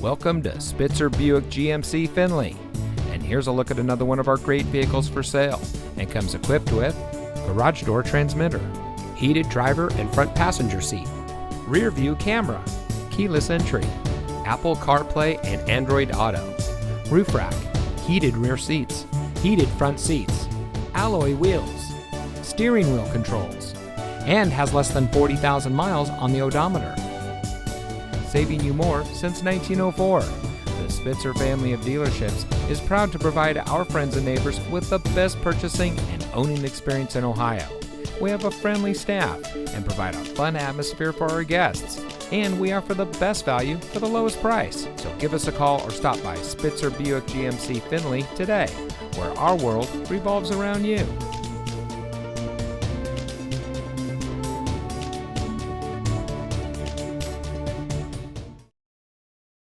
Welcome to Spitzer Buick GMC Findlay. And here's a look at another one of our great vehicles for sale, and comes equipped with garage door transmitter, heated driver and front passenger seat, rear view camera, keyless entry, Apple CarPlay and Android Auto, roof rack, heated rear seats, heated front seats, alloy wheels, steering wheel controls, and has less than 40,000 miles on the odometer. saving you more since 1904. The Spitzer family of dealerships is proud to provide our friends and neighbors with the best purchasing and owning experience in Ohio. We have a friendly staff and provide a fun atmosphere for our guests. And we offer the best value for the lowest price. So give us a call or stop by Spitzer Buick GMC Findlay today, where our world revolves around you.